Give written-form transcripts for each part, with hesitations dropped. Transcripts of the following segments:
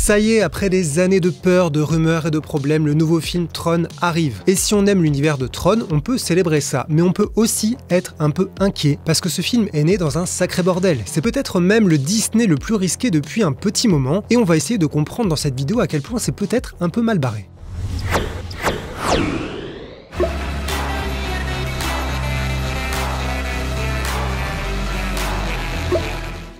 Ça y est, après des années de peur, de rumeurs et de problèmes, le nouveau film Tron arrive. Et si on aime l'univers de Tron, on peut célébrer ça, mais on peut aussi être un peu inquiet, parce que ce film est né dans un sacré bordel. C'est peut-être même le Disney le plus risqué depuis un petit moment, et on va essayer de comprendre dans cette vidéo à quel point c'est peut-être un peu mal barré.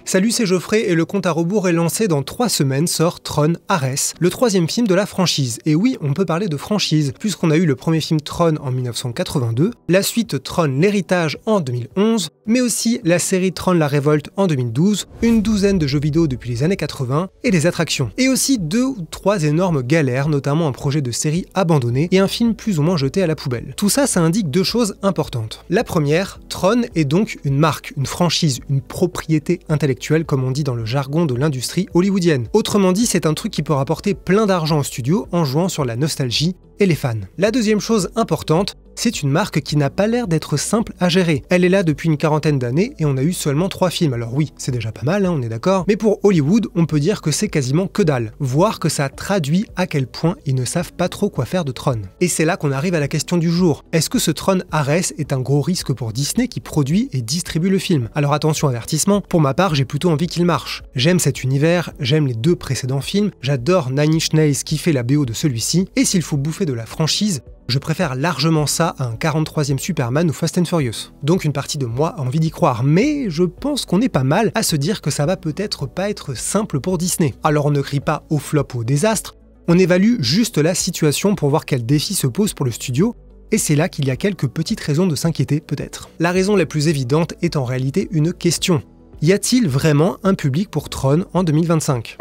Salut, c'est Geoffrey et le compte à rebours est lancé dans 3 semaines, sort Tron Ares, le 3e film de la franchise. Et oui, on peut parler de franchise, puisqu'on a eu le premier film Tron en 1982, la suite Tron l'héritage en 2011, mais aussi la série Tron la révolte en 2012, une douzaine de jeux vidéo depuis les années 80 et des attractions. Et aussi 2 ou 3 énormes galères, notamment un projet de série abandonné et un film plus ou moins jeté à la poubelle. Tout ça, ça indique 2 choses importantes. La première, Tron est donc une marque, une franchise, une propriété intellectuelle, comme on dit dans le jargon de l'industrie hollywoodienne. Autrement dit, c'est un truc qui peut rapporter plein d'argent au studio en jouant sur la nostalgie et les fans. La deuxième chose importante, c'est une marque qui n'a pas l'air d'être simple à gérer. Elle est là depuis une quarantaine d'années et on a eu seulement 3 films. Alors oui, c'est déjà pas mal, on est d'accord. Mais pour Hollywood, on peut dire que c'est quasiment que dalle. Voire que ça traduit à quel point ils ne savent pas trop quoi faire de Tron. Et c'est là qu'on arrive à la question du jour. Est-ce que ce Tron Ares est un gros risque pour Disney qui produit et distribue le film? Alors attention, avertissement, pour ma part, j'ai plutôt envie qu'il marche. J'aime cet univers, j'aime les 2 précédents films, j'adore Nine Inch Nails qui fait la BO de celui-ci, et s'il faut bouffer de la franchise, je préfère largement ça à un 43e Superman ou Fast and Furious. Donc une partie de moi a envie d'y croire, mais je pense qu'on est pas mal à se dire que ça va peut-être pas être simple pour Disney. Alors on ne crie pas au flop ou au désastre, on évalue juste la situation pour voir quel défi se pose pour le studio, et c'est là qu'il y a quelques petites raisons de s'inquiéter peut-être. La raison la plus évidente est en réalité une question. Y a-t-il vraiment un public pour Tron en 2025 ?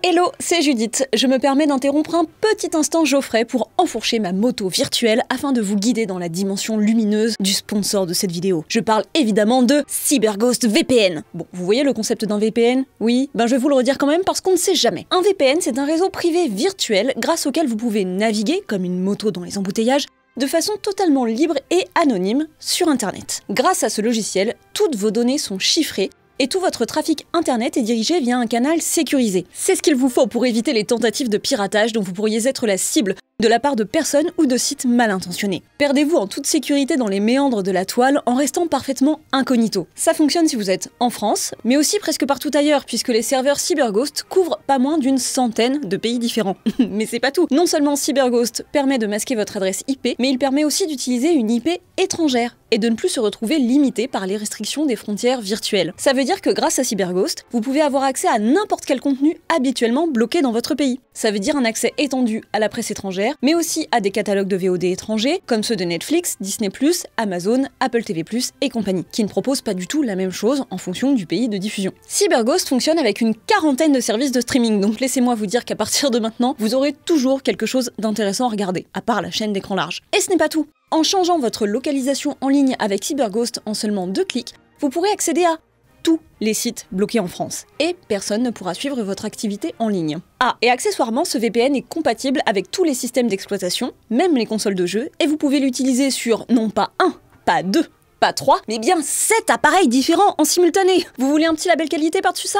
Hello, c'est Judith. Je me permets d'interrompre un petit instant Geoffrey pour enfourcher ma moto virtuelle afin de vous guider dans la dimension lumineuse du sponsor de cette vidéo. Je parle évidemment de CyberGhost VPN. Bon, vous voyez le concept d'un VPN? Oui, je vais vous le redire quand même parce qu'on ne sait jamais. Un VPN, c'est un réseau privé virtuel grâce auquel vous pouvez naviguer, comme une moto dans les embouteillages, de façon totalement libre et anonyme sur Internet. Grâce à ce logiciel, toutes vos données sont chiffrées et tout votre trafic internet est dirigé via un canal sécurisé. C'est ce qu'il vous faut pour éviter les tentatives de piratage dont vous pourriez être la cible de la part de personnes ou de sites mal intentionnés. Perdez-vous en toute sécurité dans les méandres de la toile en restant parfaitement incognito. Ça fonctionne si vous êtes en France, mais aussi presque partout ailleurs, puisque les serveurs CyberGhost couvrent pas moins d'une centaine de pays différents. Mais c'est pas tout. Non seulement CyberGhost permet de masquer votre adresse IP, mais il permet aussi d'utiliser une IP étrangère et de ne plus se retrouver limité par les restrictions des frontières virtuelles. Ça veut dire que grâce à CyberGhost, vous pouvez avoir accès à n'importe quel contenu habituellement bloqué dans votre pays. Ça veut dire un accès étendu à la presse étrangère, mais aussi à des catalogues de VOD étrangers, comme ceux de Netflix, Disney+, Amazon, Apple TV+, et compagnie, qui ne proposent pas du tout la même chose en fonction du pays de diffusion. CyberGhost fonctionne avec une quarantaine de services de streaming, donc laissez-moi vous dire qu'à partir de maintenant, vous aurez toujours quelque chose d'intéressant à regarder, à part la chaîne d'écran large. Et ce n'est pas tout. En changeant votre localisation en ligne avec CyberGhost en seulement 2 clics, vous pourrez accéder à tous les sites bloqués en France. Et personne ne pourra suivre votre activité en ligne. Ah, et accessoirement, ce VPN est compatible avec tous les systèmes d'exploitation, même les consoles de jeux, et vous pouvez l'utiliser sur non pas 1, pas 2, pas 3, mais bien 7 appareils différents en simultané. Vous voulez un petit label qualité par-dessus ça ?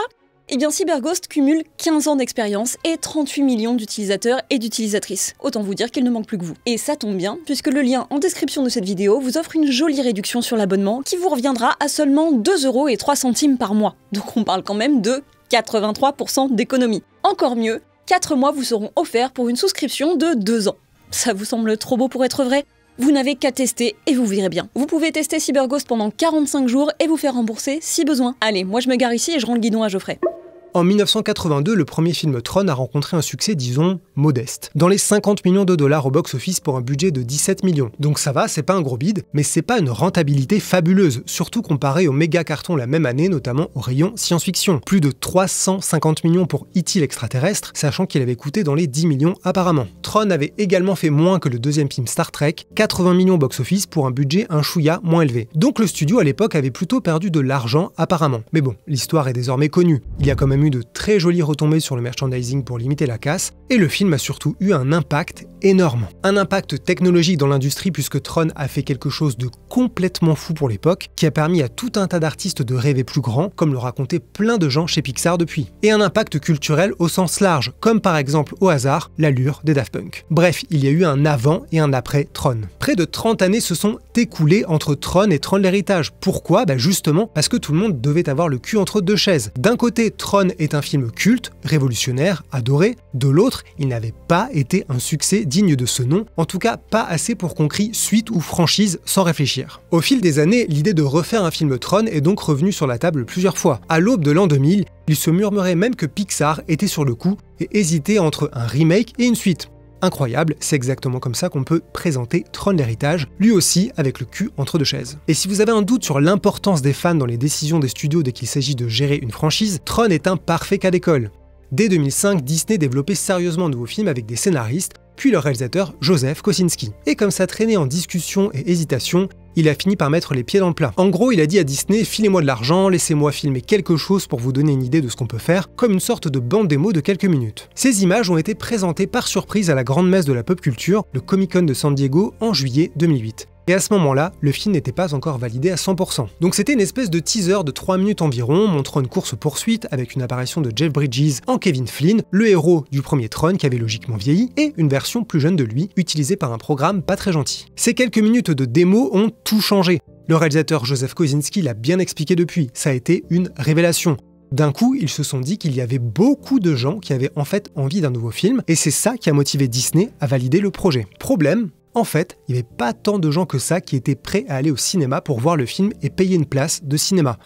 Eh bien CyberGhost cumule 15 ans d'expérience et 38 millions d'utilisateurs et d'utilisatrices. Autant vous dire qu'il ne manque plus que vous. Et ça tombe bien, puisque le lien en description de cette vidéo vous offre une jolie réduction sur l'abonnement qui vous reviendra à seulement 2,03 € par mois. Donc on parle quand même de 83% d'économie. Encore mieux, 4 mois vous seront offerts pour une souscription de 2 ans. Ça vous semble trop beau pour être vrai ? Vous n'avez qu'à tester et vous verrez bien. Vous pouvez tester CyberGhost pendant 45 jours et vous faire rembourser si besoin. Allez, moi je me gare ici et je rends le guidon à Geoffrey. En 1982, le premier film Tron a rencontré un succès, disons, modeste. Dans les 50 millions de dollars au box-office pour un budget de 17 millions. Donc ça va, c'est pas un gros bide, mais c'est pas une rentabilité fabuleuse, surtout comparé aux méga cartons la même année, notamment au rayon science-fiction. Plus de 350 millions pour E.T. l'extraterrestre, sachant qu'il avait coûté dans les 10 millions apparemment. Tron avait également fait moins que le deuxième film Star Trek, 80 millions au box-office pour un budget un chouïa moins élevé. Donc le studio à l'époque avait plutôt perdu de l'argent apparemment. Mais bon, l'histoire est désormais connue. Il y a quand même eu eu de très jolies retombées sur le merchandising pour limiter la casse, et le film a surtout eu un impact énorme. Un impact technologique dans l'industrie puisque Tron a fait quelque chose de complètement fou pour l'époque, qui a permis à tout un tas d'artistes de rêver plus grand, comme le racontaient plein de gens chez Pixar depuis. Et un impact culturel au sens large, comme par exemple au hasard l'allure des Daft Punk. Bref, il y a eu un avant et un après Tron. Près de 30 années se sont écoulées entre Tron et Tron l'héritage. Pourquoi ? Justement parce que tout le monde devait avoir le cul entre deux chaises. D'un côté, Tron est un film culte, révolutionnaire, adoré. De l'autre, il n'avait pas été un succès digne de ce nom, en tout cas pas assez pour qu'on crie suite ou franchise sans réfléchir. Au fil des années, l'idée de refaire un film Tron est donc revenue sur la table plusieurs fois. À l'aube de l'an 2000, il se murmurait même que Pixar était sur le coup et hésitait entre un remake et une suite. Incroyable, c'est exactement comme ça qu'on peut présenter Tron l'héritage, lui aussi avec le cul entre deux chaises. Et si vous avez un doute sur l'importance des fans dans les décisions des studios dès qu'il s'agit de gérer une franchise, Tron est un parfait cas d'école. Dès 2005, Disney développait sérieusement un nouveau film avec des scénaristes, puis le réalisateur Joseph Kosinski. Et comme ça traînait en discussion et hésitation, il a fini par mettre les pieds dans le plat. En gros, il a dit à Disney « Filez-moi de l'argent, laissez-moi filmer quelque chose pour vous donner une idée de ce qu'on peut faire », comme une sorte de bande démo de quelques minutes. Ces images ont été présentées par surprise à la grande messe de la pop culture, le Comic-Con de San Diego, en juillet 2008. Et à ce moment-là, le film n'était pas encore validé à 100%. Donc c'était une espèce de teaser de 3 minutes environ, montrant une course-poursuite avec une apparition de Jeff Bridges en Kevin Flynn, le héros du premier Tron qui avait logiquement vieilli, et une version plus jeune de lui, utilisée par un programme pas très gentil. Ces quelques minutes de démo ont tout changé. Le réalisateur Joseph Kosinski l'a bien expliqué depuis, ça a été une révélation. D'un coup, ils se sont dit qu'il y avait beaucoup de gens qui avaient en fait envie d'un nouveau film, et c'est ça qui a motivé Disney à valider le projet. Problème, en fait, il n'y avait pas tant de gens que ça qui étaient prêts à aller au cinéma pour voir le film et payer une place de cinéma.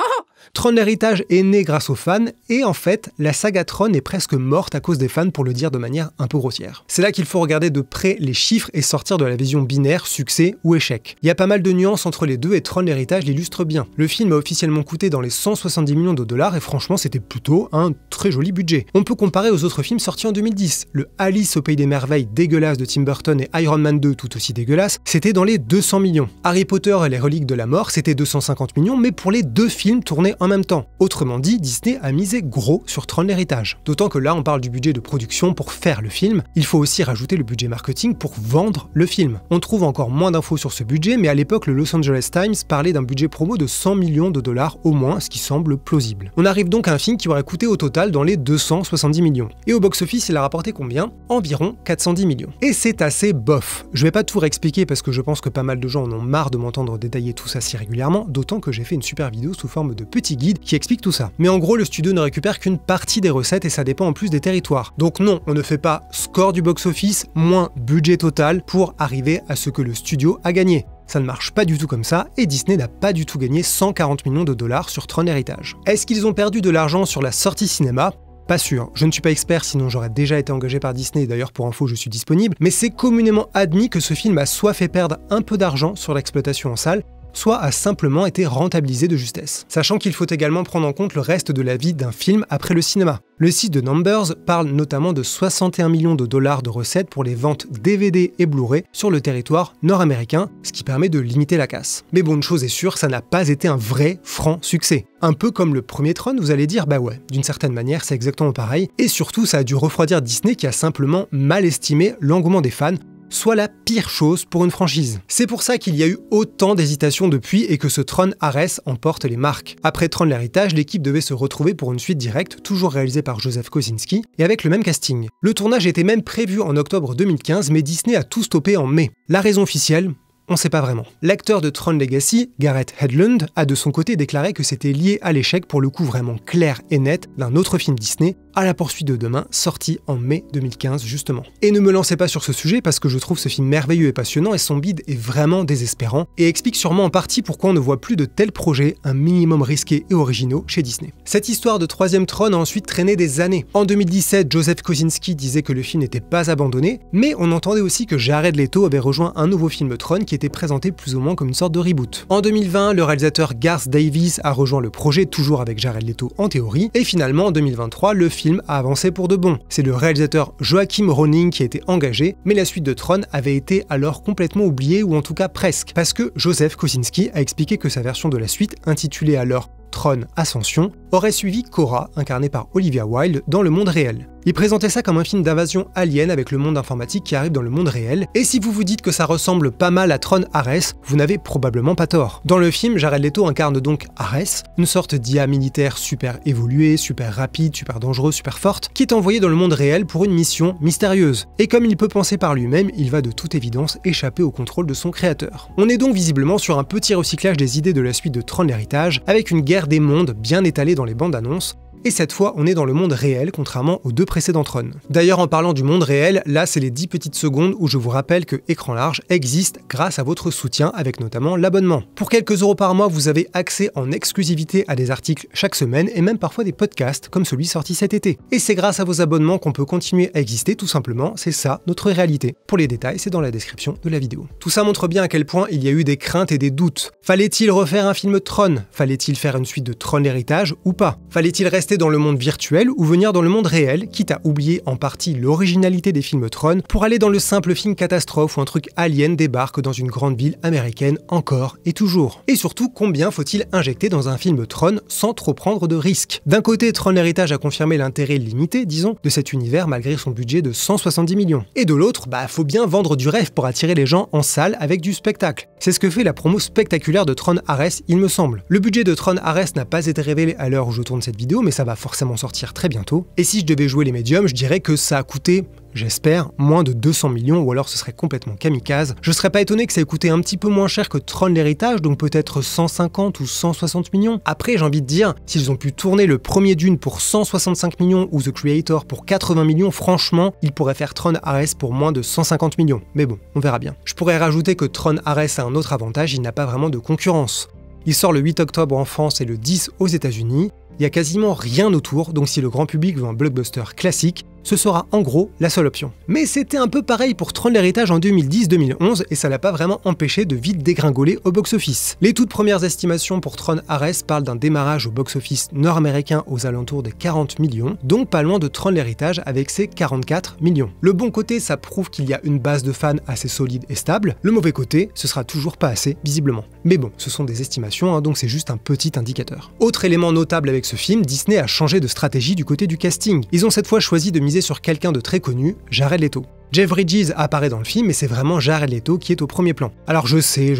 Tron l'héritage est né grâce aux fans, et en fait, la saga Tron est presque morte à cause des fans pour le dire de manière un peu grossière. C'est là qu'il faut regarder de près les chiffres et sortir de la vision binaire succès ou échec. Il y a pas mal de nuances entre les deux et Tron l'héritage l'illustre bien. Le film a officiellement coûté dans les 170 millions de dollars et franchement c'était plutôt un très joli budget. On peut comparer aux autres films sortis en 2010. Le Alice au pays des merveilles dégueulasse de Tim Burton et Iron Man 2 tout aussi dégueulasse, c'était dans les 200 millions. Harry Potter et les reliques de la mort, c'était 250 millions mais pour les deux films tournés en même temps. Autrement dit, Disney a misé gros sur Tron l'héritage. D'autant que là, on parle du budget de production pour faire le film, il faut aussi rajouter le budget marketing pour vendre le film. On trouve encore moins d'infos sur ce budget, mais à l'époque, le Los Angeles Times parlait d'un budget promo de 100 millions de dollars au moins, ce qui semble plausible. On arrive donc à un film qui aurait coûté au total dans les 270 millions. Et au box-office, il a rapporté combien ? Environ 410 millions. Et c'est assez bof. Je vais pas tout réexpliquer parce que je pense que pas mal de gens en ont marre de m'entendre détailler tout ça si régulièrement, d'autant que j'ai fait une super vidéo sous forme de petit guide qui explique tout ça. Mais en gros, le studio ne récupère qu'une partie des recettes et ça dépend en plus des territoires. Donc non, on ne fait pas score du box-office moins budget total pour arriver à ce que le studio a gagné. Ça ne marche pas du tout comme ça, et Disney n'a pas du tout gagné 140 millions de dollars sur Tron l'héritage. Est-ce qu'ils ont perdu de l'argent sur la sortie cinéma ? Pas sûr, je ne suis pas expert sinon j'aurais déjà été engagé par Disney, d'ailleurs pour info je suis disponible, mais c'est communément admis que ce film a soit fait perdre un peu d'argent sur l'exploitation en salle, soit a simplement été rentabilisé de justesse. Sachant qu'il faut également prendre en compte le reste de la vie d'un film après le cinéma. Le site de Numbers parle notamment de 61 millions de dollars de recettes pour les ventes DVD et Blu-ray sur le territoire nord-américain, ce qui permet de limiter la casse. Mais bon, une chose est sûre, ça n'a pas été un vrai, franc succès. Un peu comme le premier Tron, vous allez dire, bah ouais, d'une certaine manière, c'est exactement pareil, et surtout, ça a dû refroidir Disney qui a simplement mal estimé l'engouement des fans, soit la pire chose pour une franchise. C'est pour ça qu'il y a eu autant d'hésitations depuis et que ce Tron Ares emporte les marques. Après Tron l'héritage, l'équipe devait se retrouver pour une suite directe, toujours réalisée par Joseph Kosinski, et avec le même casting. Le tournage était même prévu en octobre 2015, mais Disney a tout stoppé en mai. La raison officielle ? On sait pas vraiment. L'acteur de Tron Legacy, Gareth Hedlund, a de son côté déclaré que c'était lié à l'échec pour le coup vraiment clair et net d'un autre film Disney, À la poursuite de demain, sorti en mai 2015 justement. Et ne me lancez pas sur ce sujet parce que je trouve ce film merveilleux et passionnant et son bide est vraiment désespérant et explique sûrement en partie pourquoi on ne voit plus de tels projets un minimum risqués et originaux chez Disney. Cette histoire de troisième Tron a ensuite traîné des années. En 2017, Joseph Kosinski disait que le film n'était pas abandonné, mais on entendait aussi que Jared Leto avait rejoint un nouveau film Tron qui était présenté plus ou moins comme une sorte de reboot. En 2020, le réalisateur Garth Davis a rejoint le projet, toujours avec Jared Leto en théorie, et finalement en 2023, le film a avancé pour de bon. C'est le réalisateur Joachim Ronning qui a été engagé, mais la suite de Tron avait été alors complètement oubliée, ou en tout cas presque, parce que Joseph Kosinski a expliqué que sa version de la suite, intitulée alors Tron Ascension, aurait suivi Korra, incarnée par Olivia Wilde, dans le monde réel. Il présentait ça comme un film d'invasion alien avec le monde informatique qui arrive dans le monde réel, et si vous vous dites que ça ressemble pas mal à Tron Ares, vous n'avez probablement pas tort. Dans le film, Jared Leto incarne donc Ares, une sorte d'IA militaire super évoluée, super rapide, super dangereuse, super forte, qui est envoyée dans le monde réel pour une mission mystérieuse. Et comme il peut penser par lui-même, il va de toute évidence échapper au contrôle de son créateur. On est donc visiblement sur un petit recyclage des idées de la suite de Tron l'héritage, avec une guerre des mondes bien étalée dans les bandes annonces, et cette fois on est dans le monde réel contrairement aux deux précédents Tron. D'ailleurs en parlant du monde réel, là c'est les 10 petites secondes où je vous rappelle que Écran Large existe grâce à votre soutien avec notamment l'abonnement. Pour quelques euros par mois, vous avez accès en exclusivité à des articles chaque semaine et même parfois des podcasts comme celui sorti cet été. Et c'est grâce à vos abonnements qu'on peut continuer à exister tout simplement, c'est ça notre réalité. Pour les détails, c'est dans la description de la vidéo. Tout ça montre bien à quel point il y a eu des craintes et des doutes. Fallait-il refaire un film Tron? Fallait-il faire une suite de Tron l'héritage ou pas? Fallait-il rester dans le monde virtuel ou venir dans le monde réel, quitte à oublier en partie l'originalité des films Tron pour aller dans le simple film catastrophe où un truc alien débarque dans une grande ville américaine encore et toujours? Et surtout, combien faut-il injecter dans un film Tron sans trop prendre de risques? D'un côté, Tron l'héritage a confirmé l'intérêt limité, disons, de cet univers malgré son budget de 170 millions. Et de l'autre, faut bien vendre du rêve pour attirer les gens en salle avec du spectacle. C'est ce que fait la promo spectaculaire de Tron Ares, il me semble. Le budget de Tron Ares n'a pas été révélé à l'heure où je tourne cette vidéo, mais ça va forcément sortir très bientôt. Et si je devais jouer les médiums, je dirais que ça a coûté, j'espère, moins de 200 millions, ou alors ce serait complètement kamikaze. Je serais pas étonné que ça ait coûté un petit peu moins cher que Tron l'héritage, donc peut-être 150 ou 160 millions. Après, j'ai envie de dire, s'ils ont pu tourner le premier Dune pour 165 millions ou The Creator pour 80 millions, franchement, ils pourraient faire Tron Ares pour moins de 150 millions. Mais bon, on verra bien. Je pourrais rajouter que Tron Ares a un autre avantage, il n'a pas vraiment de concurrence. Il sort le 8 octobre en France et le 10 aux États-Unis. Il n'y a quasiment rien autour, donc si le grand public veut un blockbuster classique, ce sera en gros la seule option. Mais c'était un peu pareil pour Tron l'héritage en 2010-2011 et ça l'a pas vraiment empêché de vite dégringoler au box-office. Les toutes premières estimations pour Tron Ares parlent d'un démarrage au box-office nord-américain aux alentours de 40 millions, donc pas loin de Tron l'héritage avec ses 44 millions. Le bon côté, ça prouve qu'il y a une base de fans assez solide et stable. Le mauvais côté, ce sera toujours pas assez, visiblement. Mais bon, ce sont des estimations, donc c'est juste un petit indicateur. Autre élément notable avec ce film, Disney a changé de stratégie du côté du casting. Ils ont cette fois choisi de miser sur quelqu'un de très connu, Jared Leto. Jeff Bridges apparaît dans le film et c'est vraiment Jared Leto qui est au premier plan. Alors je sais.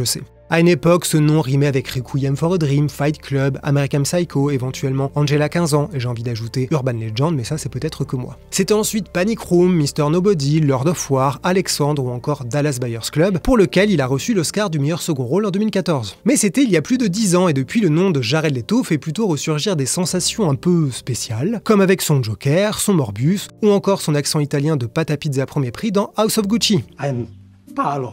À une époque, ce nom rimait avec Requiem for a Dream, Fight Club, American Psycho, éventuellement Angela 15 ans, et j'ai envie d'ajouter Urban Legend, mais ça c'est peut-être que moi. C'était ensuite Panic Room, Mr. Nobody, Lord of War, Alexandre ou encore Dallas Buyers Club, pour lequel il a reçu l'Oscar du meilleur second rôle en 2014. Mais c'était il y a plus de 10 ans, et depuis le nom de Jared Leto fait plutôt ressurgir des sensations un peu spéciales, comme avec son Joker, son Morbius, ou encore son accent italien de pâte à pizza premier prix dans House of Gucci. I'm Paolo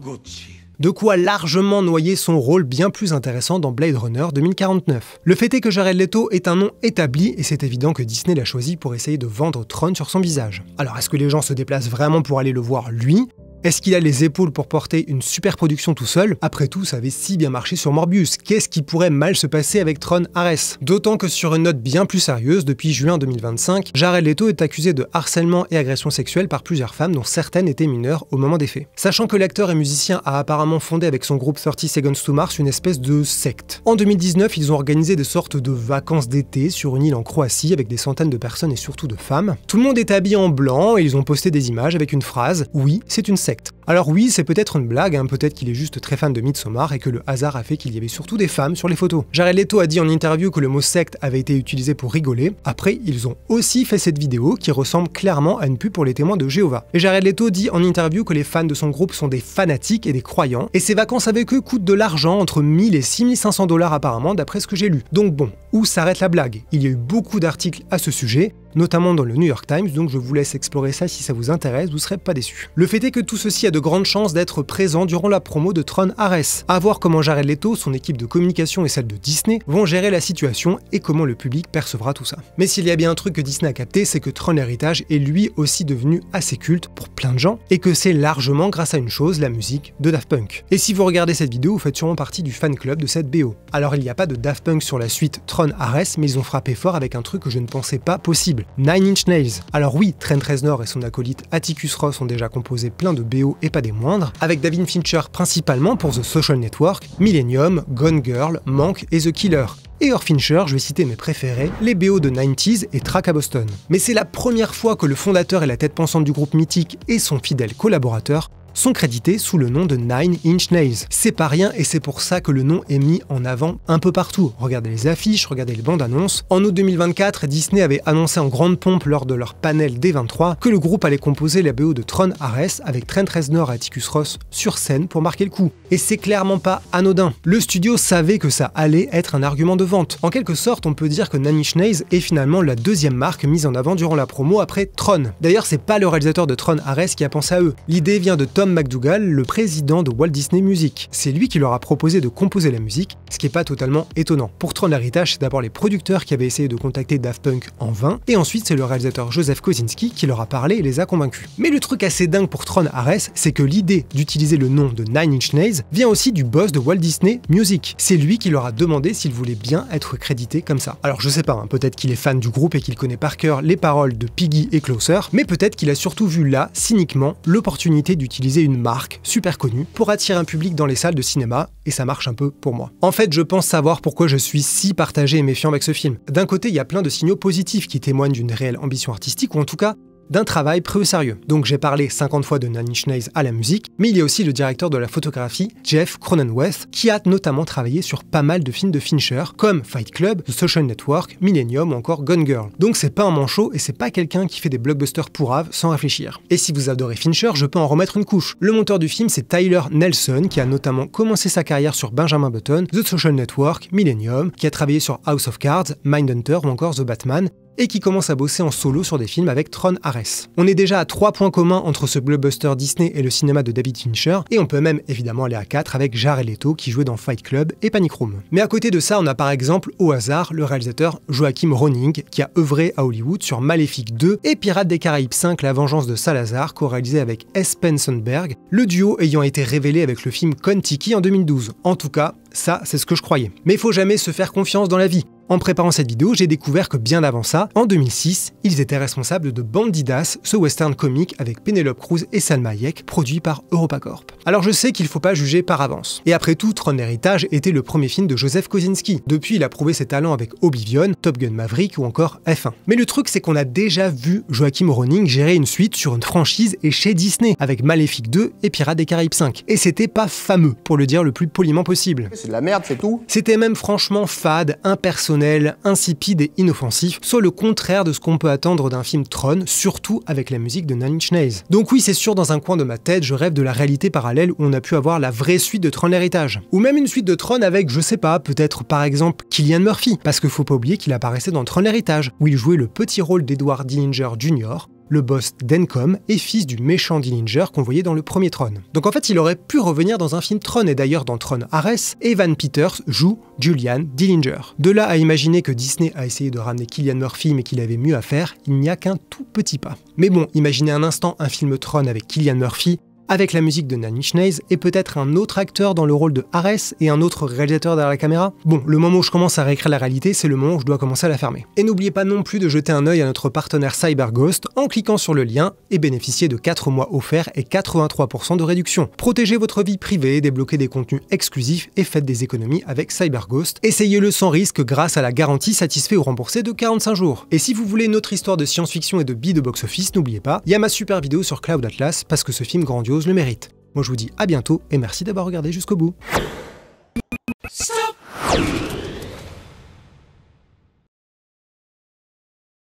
Gucci. De quoi largement noyer son rôle bien plus intéressant dans Blade Runner 2049. Le fait est que Jared Leto est un nom établi et c'est évident que Disney l'a choisi pour essayer de vendre Tron sur son visage. Alors est-ce que les gens se déplacent vraiment pour aller le voir lui ? Est-ce qu'il a les épaules pour porter une super production tout seul? Après tout, ça avait si bien marché sur Morbius. Qu'est-ce qui pourrait mal se passer avec Tron Ares? D'autant que sur une note bien plus sérieuse, depuis juin 2025, Jared Leto est accusé de harcèlement et agression sexuelle par plusieurs femmes dont certaines étaient mineures au moment des faits. Sachant que l'acteur et musicien a apparemment fondé avec son groupe 30 Seconds to Mars une espèce de secte. En 2019, ils ont organisé des sortes de vacances d'été sur une île en Croatie avec des centaines de personnes et surtout de femmes. Tout le monde est habillé en blanc et ils ont posté des images avec une phrase « Oui, c'est une secte ». Alors oui, c'est peut-être une blague, peut-être qu'il est juste très fan de Midsommar et que le hasard a fait qu'il y avait surtout des femmes sur les photos. Jared Leto a dit en interview que le mot secte avait été utilisé pour rigoler. Après, ils ont aussi fait cette vidéo qui ressemble clairement à une pub pour les témoins de Jéhovah. Et Jared Leto dit en interview que les fans de son groupe sont des fanatiques et des croyants, et ses vacances avec eux coûtent de l'argent, entre 1000 et 6500 $ apparemment d'après ce que j'ai lu. Donc bon, où s'arrête la blague? Il y a eu beaucoup d'articles à ce sujet, notamment dans le New York Times, donc je vous laisse explorer ça si ça vous intéresse, vous serez pas déçus. Le fait est que tout ceci a de grandes chances d'être présent durant la promo de Tron Ares. À voir comment Jared Leto, son équipe de communication et celle de Disney vont gérer la situation et comment le public percevra tout ça. Mais s'il y a bien un truc que Disney a capté, c'est que Tron Héritage est lui aussi devenu assez culte pour plein de gens, et que c'est largement grâce à une chose, la musique de Daft Punk. Et si vous regardez cette vidéo, vous faites sûrement partie du fan club de cette BO. Alors il n'y a pas de Daft Punk sur la suite Tron Ares, mais ils ont frappé fort avec un truc que je ne pensais pas possible. Nine Inch Nails. Alors oui, Trent Reznor et son acolyte Atticus Ross ont déjà composé plein de BO et pas des moindres, avec David Fincher principalement pour The Social Network, Millennium, Gone Girl, Mank et The Killer. Et hors Fincher, je vais citer mes préférés, les BO de 90s et Track à Boston. Mais c'est la première fois que le fondateur et la tête pensante du groupe mythique et son fidèle collaborateur sont crédités sous le nom de Nine Inch Nails. C'est pas rien et c'est pour ça que le nom est mis en avant un peu partout. Regardez les affiches, regardez les bandes annonces. En août 2024, Disney avait annoncé en grande pompe lors de leur panel D23 que le groupe allait composer la BO de Tron Ares avec Trent Reznor et Atticus Ross sur scène pour marquer le coup. Et c'est clairement pas anodin. Le studio savait que ça allait être un argument de vente. En quelque sorte, on peut dire que Nine Inch Nails est finalement la deuxième marque mise en avant durant la promo après Tron. D'ailleurs, c'est pas le réalisateur de Tron Ares qui a pensé à eux. L'idée vient de Tom McDougall, le président de Walt Disney Music. C'est lui qui leur a proposé de composer la musique, ce qui est pas totalement étonnant. Pour Tron l'héritage, c'est d'abord les producteurs qui avaient essayé de contacter Daft Punk en vain, et ensuite c'est le réalisateur Joseph Kosinski qui leur a parlé et les a convaincus. Mais le truc assez dingue pour Tron Ares, c'est que l'idée d'utiliser le nom de Nine Inch Nails vient aussi du boss de Walt Disney Music. C'est lui qui leur a demandé s'ils voulaient bien être crédités comme ça. Alors je sais pas, peut-être qu'il est fan du groupe et qu'il connaît par cœur les paroles de Piggy et Closer, mais peut-être qu'il a surtout vu là, cyniquement, l'opportunité d'utiliser une marque super connue pour attirer un public dans les salles de cinéma, et ça marche un peu pour moi. En fait, je pense savoir pourquoi je suis si partagé et méfiant avec ce film. D'un côté, il y a plein de signaux positifs qui témoignent d'une réelle ambition artistique, ou en tout cas, d'un travail pris au sérieux. Donc j'ai parlé 50 fois de Nine Inch Nails à la musique, mais il y a aussi le directeur de la photographie, Jeff Cronenweth, qui a notamment travaillé sur pas mal de films de Fincher, comme Fight Club, The Social Network, Millennium ou encore Gone Girl. Donc c'est pas un manchot et c'est pas quelqu'un qui fait des blockbusters pourraves sans réfléchir. Et si vous adorez Fincher, je peux en remettre une couche. Le monteur du film, c'est Tyler Nelson, qui a notamment commencé sa carrière sur Benjamin Button, The Social Network, Millennium, qui a travaillé sur House of Cards, Mindhunter ou encore The Batman, et qui commence à bosser en solo sur des films avec Tron Ares. On est déjà à 3 points communs entre ce blockbuster Disney et le cinéma de David Fincher, et on peut même évidemment aller à 4 avec Jared Leto qui jouait dans Fight Club et Panic Room. Mais à côté de ça, on a par exemple au hasard le réalisateur Joachim Ronning qui a œuvré à Hollywood sur Maléfique 2 et Pirates des Caraïbes 5, La Vengeance de Salazar, co-réalisé avec Espen Sundberg, le duo ayant été révélé avec le film Kon-Tiki en 2012. En tout cas, ça c'est ce que je croyais. Mais il faut jamais se faire confiance dans la vie. En préparant cette vidéo, j'ai découvert que bien avant ça, en 2006, ils étaient responsables de Bandidas, ce western comique avec Penelope Cruz et Salma Hayek, produit par EuropaCorp. Alors je sais qu'il faut pas juger par avance. Et après tout, Tron Héritage était le premier film de Joseph Kosinski. Depuis, il a prouvé ses talents avec Oblivion, Top Gun Maverick ou encore F1. Mais le truc, c'est qu'on a déjà vu Joachim Ronning gérer une suite sur une franchise et chez Disney, avec Maléfique 2 et Pirates des Caraïbes 5. Et c'était pas fameux, pour le dire le plus poliment possible. C'est de la merde, c'est tout. C'était même franchement fade, impersonnel, insipide et inoffensif, soit le contraire de ce qu'on peut attendre d'un film Tron, surtout avec la musique de Nine Inch Nails. Donc oui, c'est sûr, dans un coin de ma tête, je rêve de la réalité parallèle où on a pu avoir la vraie suite de Tron l'Héritage. Ou même une suite de Tron avec, je sais pas, peut-être par exemple Cillian Murphy, parce qu'il faut pas oublier qu'il apparaissait dans Tron l'Héritage, où il jouait le petit rôle d'Edward Dillinger Jr., le boss d'Encom et fils du méchant Dillinger qu'on voyait dans le premier Tron. Donc en fait, il aurait pu revenir dans un film Tron, et d'ailleurs dans Tron Ares, Evan Peters joue Julian Dillinger. De là à imaginer que Disney a essayé de ramener Cillian Murphy mais qu'il avait mieux à faire, il n'y a qu'un tout petit pas. Mais bon, imaginez un instant un film Tron avec Cillian Murphy, avec la musique de Nine Inch Nails et peut-être un autre acteur dans le rôle de Ares et un autre réalisateur derrière la caméra. Bon, le moment où je commence à réécrire la réalité, c'est le moment où je dois commencer à la fermer. Et n'oubliez pas non plus de jeter un œil à notre partenaire CyberGhost en cliquant sur le lien et bénéficier de 4 mois offerts et 83% de réduction. Protégez votre vie privée, débloquez des contenus exclusifs et faites des économies avec CyberGhost. Essayez-le sans risque grâce à la garantie satisfait ou remboursé de 45 jours. Et si vous voulez une autre histoire de science-fiction et de billes de box-office, n'oubliez pas, il y a ma super vidéo sur Cloud Atlas parce que ce film grandiose le mérite. Moi je vous dis à bientôt et merci d'avoir regardé jusqu'au bout.